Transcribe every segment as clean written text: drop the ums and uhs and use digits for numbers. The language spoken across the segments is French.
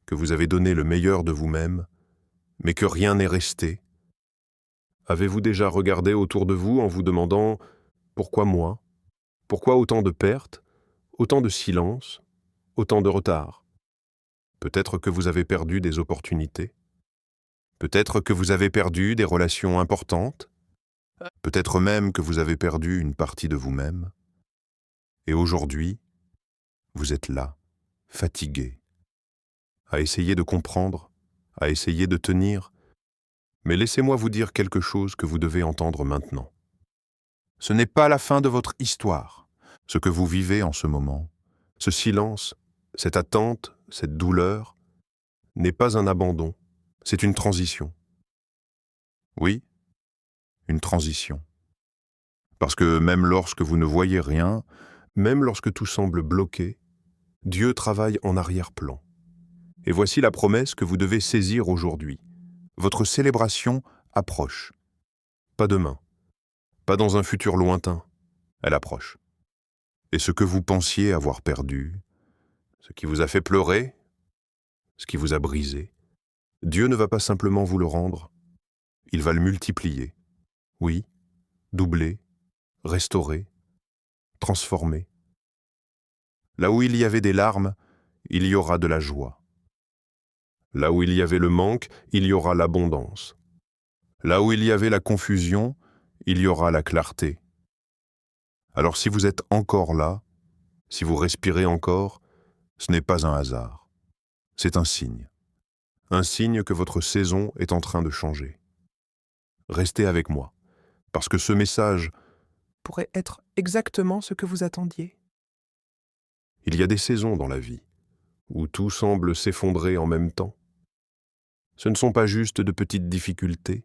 que vous avez donné le meilleur de vous-même, mais que rien n'est resté? Avez-vous déjà regardé autour de vous en vous demandant « Pourquoi moi? Pourquoi autant de pertes, autant de silence, autant de retard ?» Peut-être que vous avez perdu des opportunités. Peut-être que vous avez perdu des relations importantes. Peut-être même que vous avez perdu une partie de vous-même. Et aujourd'hui, vous êtes là, fatigué, à essayer de comprendre, à essayer de tenir. Mais laissez-moi vous dire quelque chose que vous devez entendre maintenant. Ce n'est pas la fin de votre histoire. Ce que vous vivez en ce moment, ce silence, cette attente, cette douleur, n'est pas un abandon, c'est une transition. Oui, une transition. Parce que même lorsque vous ne voyez rien, même lorsque tout semble bloqué, Dieu travaille en arrière-plan. Et voici la promesse que vous devez saisir aujourd'hui. Votre célébration approche. Pas demain, pas dans un futur lointain, elle approche. Et ce que vous pensiez avoir perdu, ce qui vous a fait pleurer, ce qui vous a brisé, Dieu ne va pas simplement vous le rendre, il va le multiplier. Oui, doubler, restaurer, transformer. Là où il y avait des larmes, il y aura de la joie. Là où il y avait le manque, il y aura l'abondance. Là où il y avait la confusion, il y aura la clarté. Alors si vous êtes encore là, si vous respirez encore, ce n'est pas un hasard. C'est un signe. Un signe que votre saison est en train de changer. Restez avec moi, parce que ce message pourrait être exactement ce que vous attendiez. Il y a des saisons dans la vie où tout semble s'effondrer en même temps. Ce ne sont pas juste de petites difficultés,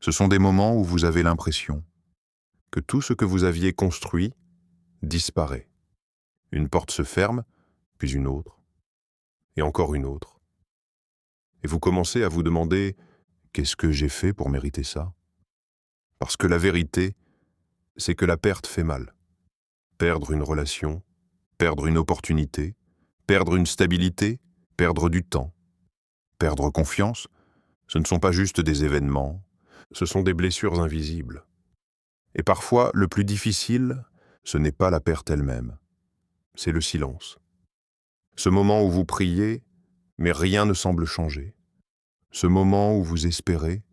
ce sont des moments où vous avez l'impression que tout ce que vous aviez construit disparaît. Une porte se ferme, puis une autre, et encore une autre. Et vous commencez à vous demander « Qu'est-ce que j'ai fait pour mériter ça ?» Parce que la vérité, c'est que la perte fait mal. Perdre une relation, perdre une opportunité, perdre une stabilité, perdre du temps, perdre confiance, ce ne sont pas juste des événements, ce sont des blessures invisibles. Et parfois, le plus difficile, ce n'est pas la perte elle-même, c'est le silence. Ce moment où vous priez, mais rien ne semble changer. Ce moment où vous espérez,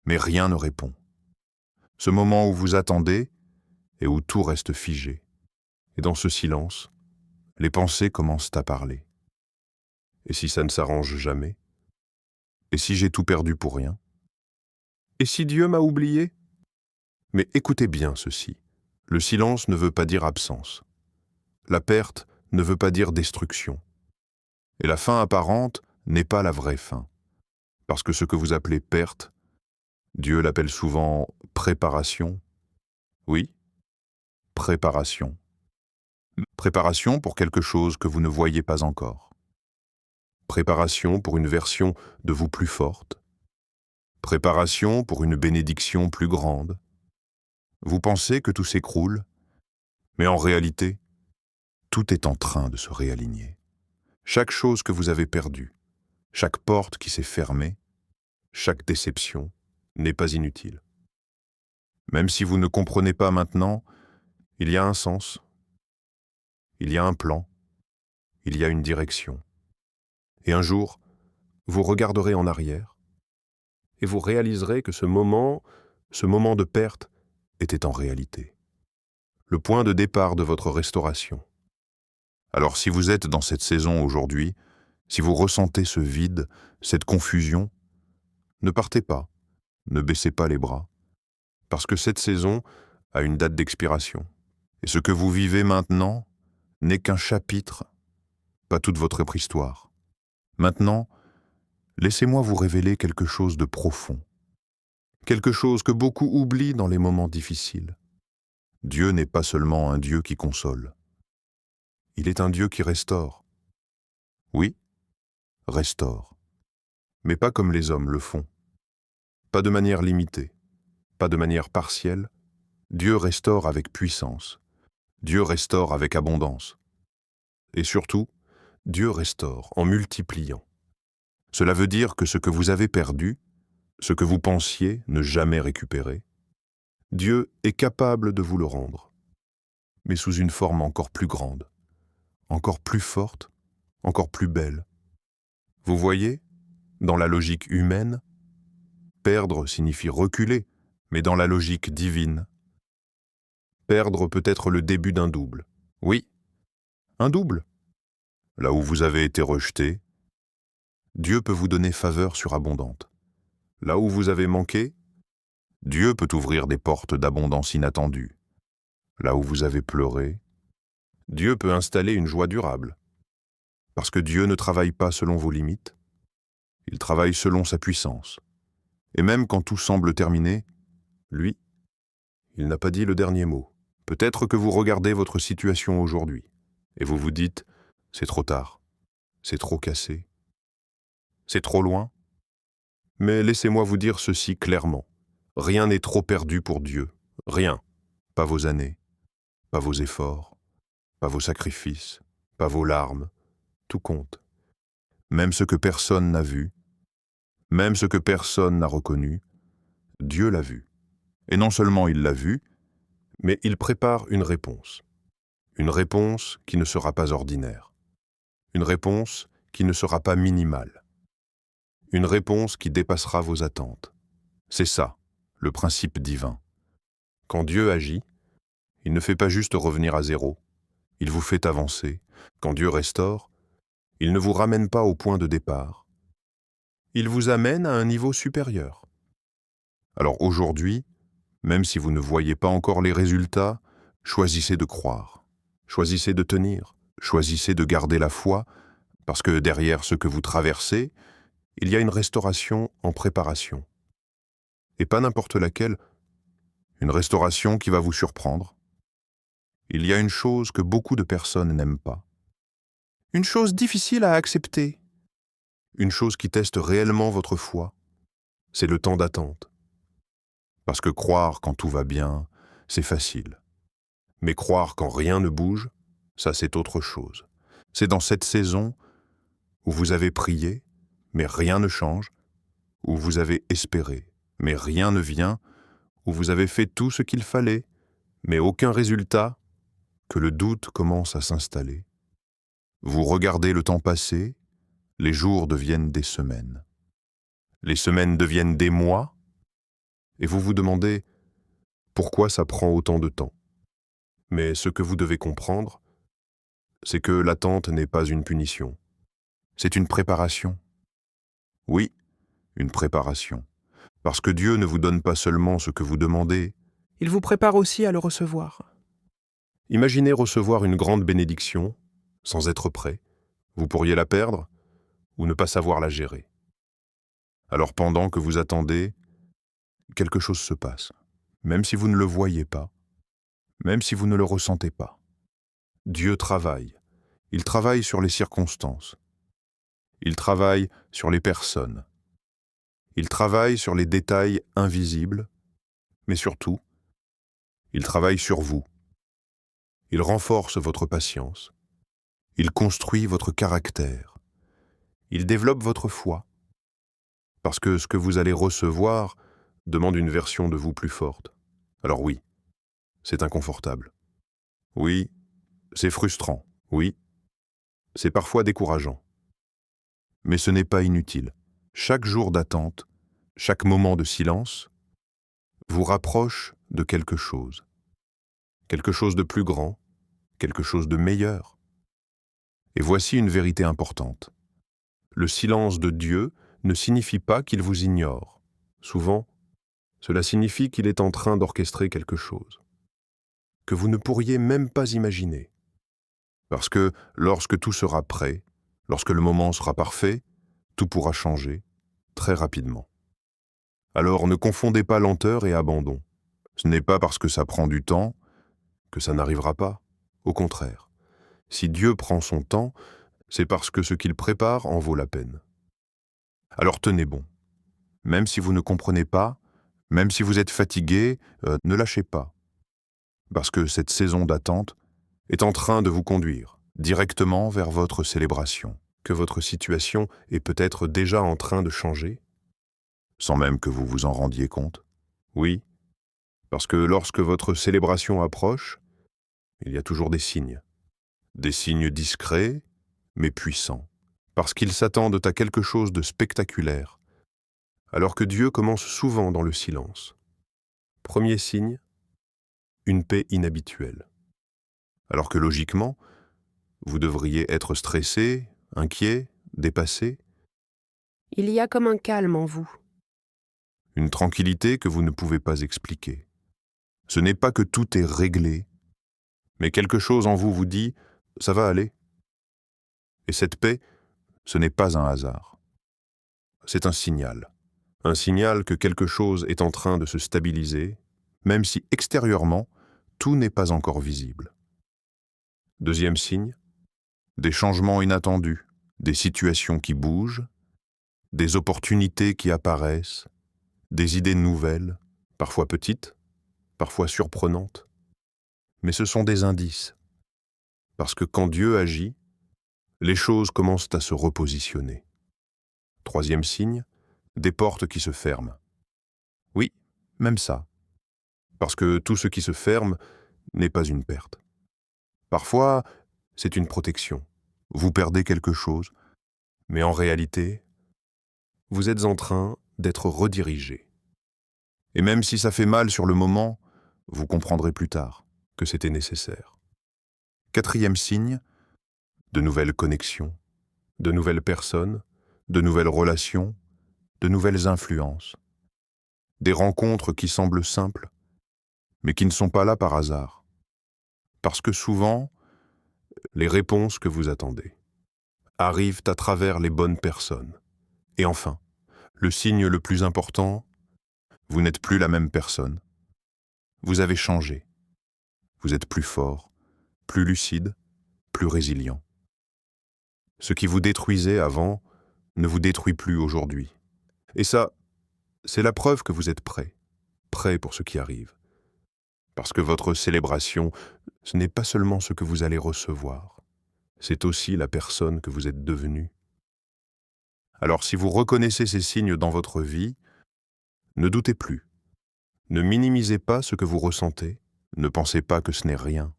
mais rien ne répond. Ce moment où vous attendez et où tout reste figé. Et dans ce silence, les pensées commencent à parler. Et si ça ne s'arrange jamais? Et si j'ai tout perdu pour rien? Et si Dieu m'a oublié? Mais écoutez bien ceci. Le silence ne veut pas dire absence. La perte ne veut pas dire destruction. Et la fin apparente n'est pas la vraie fin. Parce que ce que vous appelez perte, Dieu l'appelle souvent préparation. Oui, préparation. Préparation pour quelque chose que vous ne voyez pas encore. Préparation pour une version de vous plus forte. Préparation pour une bénédiction plus grande. Vous pensez que tout s'écroule, mais en réalité, tout est en train de se réaligner. Chaque chose que vous avez perdue, chaque porte qui s'est fermée, chaque déception n'est pas inutile. Même si vous ne comprenez pas maintenant, il y a un sens, il y a un plan, il y a une direction. Et un jour, vous regarderez en arrière et vous réaliserez que ce moment de perte était en réalité le point de départ de votre restauration. Alors si vous êtes dans cette saison aujourd'hui, si vous ressentez ce vide, cette confusion, ne partez pas, ne baissez pas les bras, parce que cette saison a une date d'expiration. Et ce que vous vivez maintenant n'est qu'un chapitre, pas toute votre histoire. Maintenant, laissez-moi vous révéler quelque chose de profond, quelque chose que beaucoup oublient dans les moments difficiles. Dieu n'est pas seulement un Dieu qui console. Il est un Dieu qui restaure. Oui, restaure. Mais pas comme les hommes le font. Pas de manière limitée, pas de manière partielle. Dieu restaure avec puissance. Dieu restaure avec abondance. Et surtout, Dieu restaure en multipliant. Cela veut dire que ce que vous avez perdu, ce que vous pensiez ne jamais récupérer, Dieu est capable de vous le rendre, mais sous une forme encore plus grande, encore plus forte, encore plus belle. Vous voyez, dans la logique humaine, perdre signifie reculer, mais dans la logique divine, perdre peut être le début d'un double. Oui, un double. Là où vous avez été rejeté, Dieu peut vous donner faveur surabondante. Là où vous avez manqué, Dieu peut ouvrir des portes d'abondance inattendue. Là où vous avez pleuré, Dieu peut installer une joie durable. Parce que Dieu ne travaille pas selon vos limites, il travaille selon sa puissance. Et même quand tout semble terminé, lui, il n'a pas dit le dernier mot. Peut-être que vous regardez votre situation aujourd'hui et vous vous dites « c'est trop tard, c'est trop cassé, c'est trop loin ». Mais laissez-moi vous dire ceci clairement. Rien n'est trop perdu pour Dieu. Rien. Pas vos années, pas vos efforts, pas vos sacrifices, pas vos larmes. Tout compte. Même ce que personne n'a vu, même ce que personne n'a reconnu, Dieu l'a vu. Et non seulement il l'a vu, mais il prépare une réponse. Une réponse qui ne sera pas ordinaire. Une réponse qui ne sera pas minimale. Une réponse qui dépassera vos attentes. C'est ça, le principe divin. Quand Dieu agit, il ne fait pas juste revenir à zéro, il vous fait avancer. Quand Dieu restaure, il ne vous ramène pas au point de départ. Il vous amène à un niveau supérieur. Alors aujourd'hui, même si vous ne voyez pas encore les résultats, choisissez de croire, choisissez de tenir, choisissez de garder la foi, parce que derrière ce que vous traversez, il y a une restauration en préparation. Et pas n'importe laquelle, une restauration qui va vous surprendre. Il y a une chose que beaucoup de personnes n'aiment pas. Une chose difficile à accepter. Une chose qui teste réellement votre foi. C'est le temps d'attente. Parce que croire quand tout va bien, c'est facile. Mais croire quand rien ne bouge, ça c'est autre chose. C'est dans cette saison où vous avez prié, mais rien ne change, où vous avez espéré, mais rien ne vient, où vous avez fait tout ce qu'il fallait, mais aucun résultat, que le doute commence à s'installer. Vous regardez le temps passer, les jours deviennent des semaines. Les semaines deviennent des mois, et vous vous demandez pourquoi ça prend autant de temps. Mais ce que vous devez comprendre, c'est que l'attente n'est pas une punition. C'est une préparation. Oui, une préparation. Parce que Dieu ne vous donne pas seulement ce que vous demandez, Il vous prépare aussi à le recevoir. Imaginez recevoir une grande bénédiction, sans être prêt. Vous pourriez la perdre ou ne pas savoir la gérer. Alors pendant que vous attendez, quelque chose se passe, même si vous ne le voyez pas, même si vous ne le ressentez pas. Dieu travaille. Il travaille sur les circonstances. Il travaille sur les personnes. Il travaille sur les détails invisibles, mais surtout, il travaille sur vous. Il renforce votre patience. Il construit votre caractère. Il développe votre foi. Parce que ce que vous allez recevoir demande une version de vous plus forte. Alors oui, c'est inconfortable. Oui, c'est frustrant. Oui, c'est parfois décourageant. Mais ce n'est pas inutile. Chaque jour d'attente, chaque moment de silence, vous rapproche de quelque chose. Quelque chose de plus grand, quelque chose de meilleur. Et voici une vérité importante. Le silence de Dieu ne signifie pas qu'il vous ignore. Souvent, cela signifie qu'il est en train d'orchestrer quelque chose que vous ne pourriez même pas imaginer. Parce que lorsque tout sera prêt, lorsque le moment sera parfait, tout pourra changer très rapidement. Alors ne confondez pas lenteur et abandon. Ce n'est pas parce que ça prend du temps que ça n'arrivera pas. Au contraire, si Dieu prend son temps, c'est parce que ce qu'il prépare en vaut la peine. Alors tenez bon. Même si vous ne comprenez pas, même si vous êtes fatigué, ne lâchez pas. Parce que cette saison d'attente est en train de vous conduire directement vers votre célébration. que votre situation est peut-être déjà en train de changer? sans même que vous vous en rendiez compte? Oui, parce que lorsque votre célébration approche, il y a toujours des signes. Des signes discrets, mais puissants, parce qu'ils s'attendent à quelque chose de spectaculaire, alors que Dieu commence souvent dans le silence. Premier signe, une paix inhabituelle. Alors que logiquement, vous devriez être stressé, inquiet, dépassé, Il y a comme un calme en vous. une tranquillité que vous ne pouvez pas expliquer. Ce n'est pas que tout est réglé, mais quelque chose en vous vous dit « ça va aller ». Et cette paix, ce n'est pas un hasard. C'est un signal que quelque chose est en train de se stabiliser, même si extérieurement, tout n'est pas encore visible. Deuxième signe, des changements inattendus, des situations qui bougent, des opportunités qui apparaissent, des idées nouvelles, parfois petites, parfois surprenantes. Mais ce sont des indices, parce que quand Dieu agit, les choses commencent à se repositionner. Troisième signe, des portes qui se ferment. Oui, même ça. Parce que tout ce qui se ferme n'est pas une perte. Parfois, c'est une protection. Vous perdez quelque chose, mais en réalité, vous êtes en train d'être redirigé. Et même si ça fait mal sur le moment, vous comprendrez plus tard que c'était nécessaire. Quatrième signe, de nouvelles connexions, de nouvelles personnes, de nouvelles relations, de nouvelles influences. Des rencontres qui semblent simples, mais qui ne sont pas là par hasard. Parce que souvent, les réponses que vous attendez arrivent à travers les bonnes personnes. Et enfin, le signe le plus important, vous n'êtes plus la même personne. Vous avez changé. Vous êtes plus fort, plus lucide, plus résilient. Ce qui vous détruisait avant ne vous détruit plus aujourd'hui. Et ça, c'est la preuve que vous êtes prêt pour ce qui arrive. Parce que votre célébration, ce n'est pas seulement ce que vous allez recevoir, c'est aussi la personne que vous êtes devenue. Alors si vous reconnaissez ces signes dans votre vie, ne doutez plus. Ne minimisez pas ce que vous ressentez, ne pensez pas que ce n'est rien.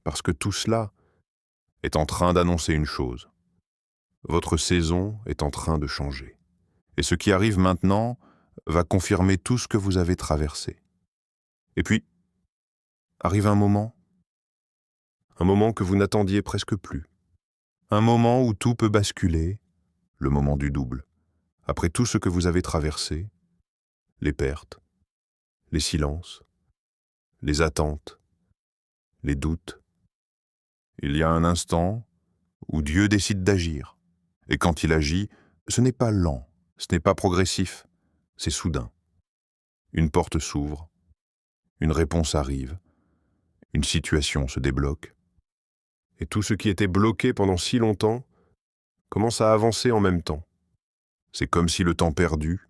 Parce que tout cela est en train d'annoncer une chose. Votre saison est en train de changer. Et ce qui arrive maintenant va confirmer tout ce que vous avez traversé. Et puis, arrive un moment que vous n'attendiez presque plus. Un moment où tout peut basculer, le moment du double. Après tout ce que vous avez traversé, les pertes, les silences, les attentes, les doutes, il y a un instant où Dieu décide d'agir. Et quand il agit, ce n'est pas lent, ce n'est pas progressif, c'est soudain. Une porte s'ouvre, une réponse arrive, une situation se débloque. Et tout ce qui était bloqué pendant si longtemps commence à avancer en même temps. C'est comme si le temps perdu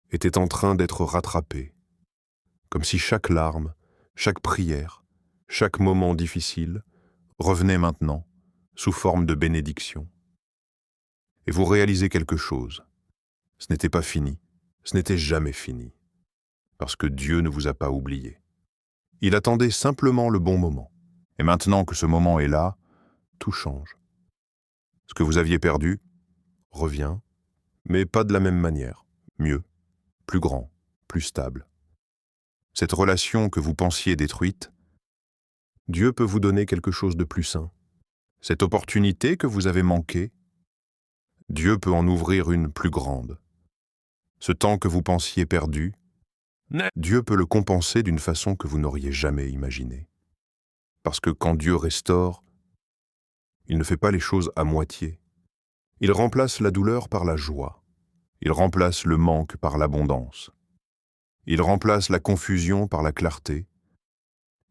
était en train d'être rattrapé, comme si chaque larme, chaque prière, chaque moment difficile revenait maintenant sous forme de bénédiction. Et vous réalisez quelque chose. Ce n'était pas fini, ce n'était jamais fini, parce que Dieu ne vous a pas oublié. Il attendait simplement le bon moment. Et maintenant que ce moment est là, tout change. Ce que vous aviez perdu revient, mais pas de la même manière. Mieux, plus grand, plus stable. Cette relation que vous pensiez détruite, Dieu peut vous donner quelque chose de plus sain. Cette opportunité que vous avez manquée, Dieu peut en ouvrir une plus grande. Ce temps que vous pensiez perdu, Dieu peut le compenser d'une façon que vous n'auriez jamais imaginée. Parce que quand Dieu restaure, il ne fait pas les choses à moitié. Il remplace la douleur par la joie. Il remplace le manque par l'abondance. Il remplace la confusion par la clarté.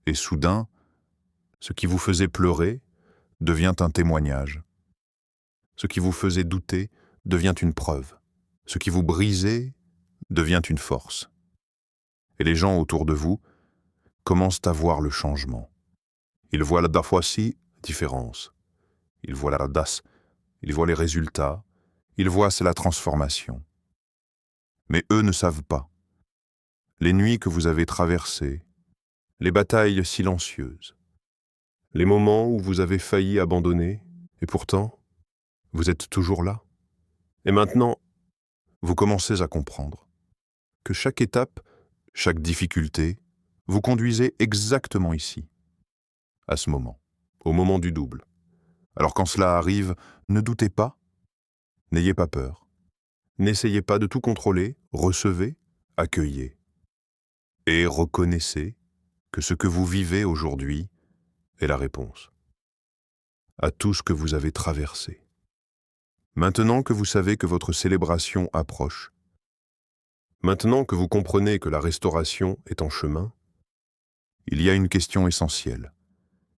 Et soudain, ce qui vous faisait pleurer devient un témoignage. Ce qui vous faisait douter devient une preuve. Ce qui vous brisait devient une force. Et les gens autour de vous commencent à voir le changement. Ils voient la voici différence. Ils voient la das ils voient les résultats, ils voient la transformation. Mais eux ne savent pas. Les nuits que vous avez traversées, les batailles silencieuses, les moments où vous avez failli abandonner, et pourtant, vous êtes toujours là. Et maintenant, vous commencez à comprendre que chaque étape, chaque difficulté, vous conduisez exactement ici, à ce moment, au moment du double. Alors quand cela arrive, ne doutez pas, n'ayez pas peur. N'essayez pas de tout contrôler, recevez, accueillez. Et reconnaissez que ce que vous vivez aujourd'hui est la réponse à tout ce que vous avez traversé. Maintenant que vous savez que votre célébration approche, maintenant que vous comprenez que la restauration est en chemin, il y a une question essentielle.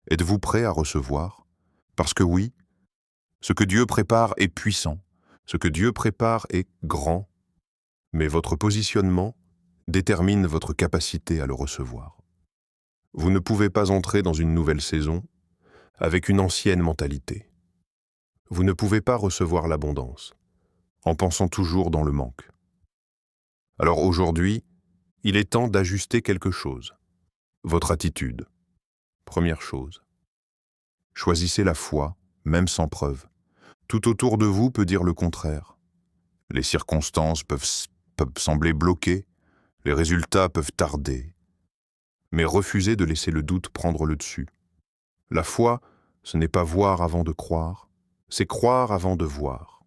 Êtes-vous prêt à recevoir? Parce que oui, ce que Dieu prépare est puissant, ce que Dieu prépare est grand, mais votre positionnement détermine votre capacité à le recevoir. Vous ne pouvez pas entrer dans une nouvelle saison avec une ancienne mentalité. Vous ne pouvez pas recevoir l'abondance en pensant toujours dans le manque. Alors aujourd'hui, il est temps d'ajuster quelque chose. Votre attitude. Première chose. Choisissez la foi, même sans preuve. Tout autour de vous peut dire le contraire. Les circonstances peuvent sembler bloquées, les résultats peuvent tarder. Mais refusez de laisser le doute prendre le dessus. La foi, ce n'est pas voir avant de croire, c'est croire avant de voir.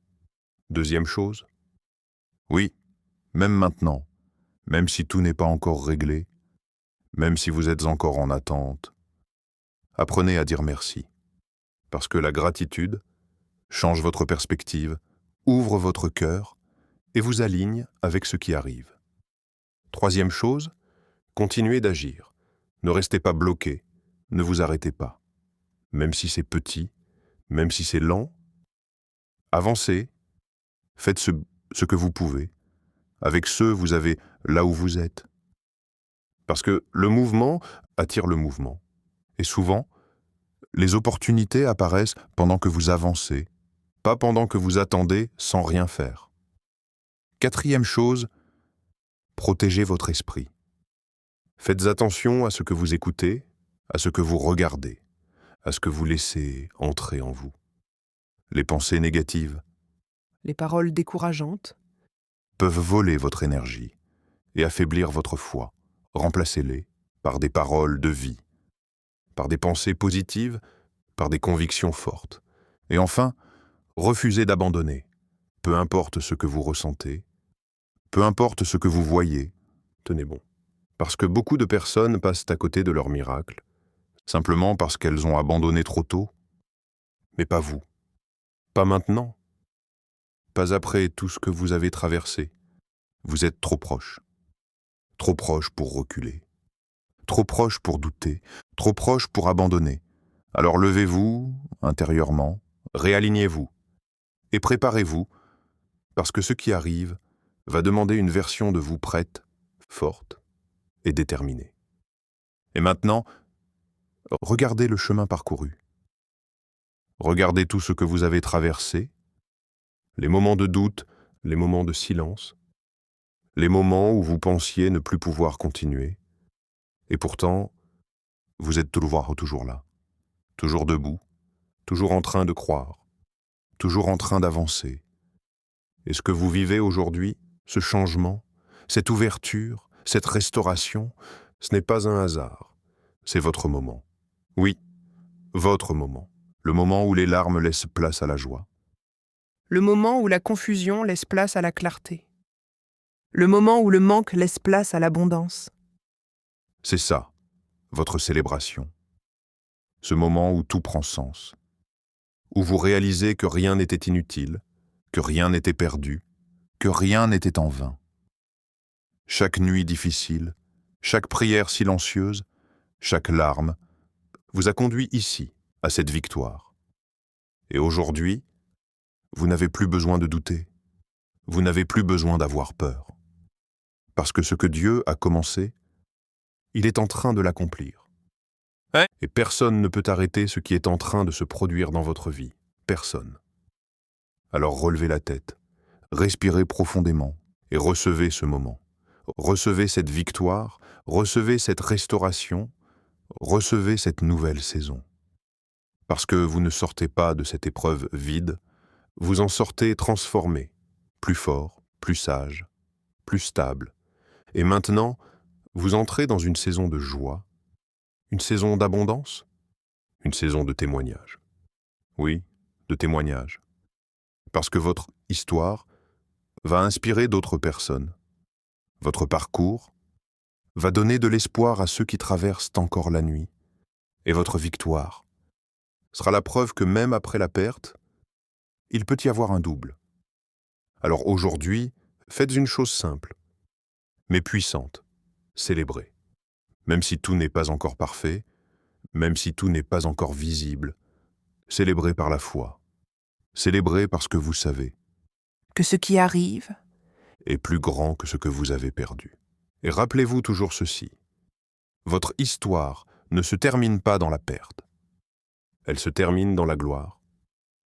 Deuxième chose. Oui, même maintenant, même si tout n'est pas encore réglé, même si vous êtes encore en attente, apprenez à dire merci. Parce que la gratitude change votre perspective, ouvre votre cœur et vous aligne avec ce qui arrive. Troisième chose, continuez d'agir. Ne restez pas bloqué, ne vous arrêtez pas. Même si c'est petit, même si c'est lent, avancez, faites ce que vous pouvez, avec ceux vous avez là où vous êtes. Parce que le mouvement attire le mouvement. Et souvent, les opportunités apparaissent pendant que vous avancez, pas pendant que vous attendez sans rien faire. Quatrième chose, protégez votre esprit. Faites attention à ce que vous écoutez, à ce que vous regardez, à ce que vous laissez entrer en vous. Les pensées négatives Les paroles décourageantes, peuvent voler votre énergie et affaiblir votre foi. Remplacez-les par des paroles de vie, par des pensées positives, par des convictions fortes. Et enfin, refusez d'abandonner. Peu importe ce que vous ressentez, peu importe ce que vous voyez, tenez bon. Parce que beaucoup de personnes passent à côté de leur miracle, simplement parce qu'elles ont abandonné trop tôt. Mais pas vous. Pas maintenant. Pas après tout ce que vous avez traversé. Vous êtes trop proche. Trop proche pour reculer. Trop proche pour douter. Trop proche pour abandonner. Alors levez-vous intérieurement, réalignez-vous et préparez-vous, parce que ce qui arrive va demander une version de vous prête, forte et déterminée. Et maintenant, regardez le chemin parcouru. Regardez tout ce que vous avez traversé, les moments de doute, les moments de silence, les moments où vous pensiez ne plus pouvoir continuer. Et pourtant, vous êtes toujours là, toujours debout, toujours en train de croire, toujours en train d'avancer. Et ce que vous vivez aujourd'hui, ce changement, cette ouverture, cette restauration, ce n'est pas un hasard, c'est votre moment. Oui, votre moment. Le moment où les larmes laissent place à la joie. le moment où la confusion laisse place à la clarté, le moment où le manque laisse place à l'abondance. C'est ça, votre célébration. Ce moment où tout prend sens. Où vous réalisez que rien n'était inutile, que rien n'était perdu, que rien n'était en vain. Chaque nuit difficile, chaque prière silencieuse, chaque larme vous a conduit ici, à cette victoire. Et aujourd'hui, vous n'avez plus besoin de douter. Vous n'avez plus besoin d'avoir peur. Parce que ce que Dieu a commencé, il est en train de l'accomplir. Et personne ne peut arrêter ce qui est en train de se produire dans votre vie. Personne. Alors relevez la tête, respirez profondément et recevez ce moment. Recevez cette victoire, recevez cette restauration, recevez cette nouvelle saison. Parce que vous ne sortez pas de cette épreuve vide, vous en sortez transformé, plus fort, plus sage, plus stable. Et maintenant, vous entrez dans une saison de joie, une saison d'abondance, une saison de témoignage. Oui, de témoignage. Parce que votre histoire va inspirer d'autres personnes. Votre parcours va donner de l'espoir à ceux qui traversent encore la nuit. Et votre victoire sera la preuve que même après la perte, il peut y avoir un double. Alors aujourd'hui, faites une chose simple, mais puissante, célébrez. Même si tout n'est pas encore parfait, même si tout n'est pas encore visible, célébrez par la foi. Célébrez parce que vous savez Que ce qui arrive est plus grand que ce que vous avez perdu. Et rappelez-vous toujours ceci. Votre histoire ne se termine pas dans la perte. Elle se termine dans la gloire.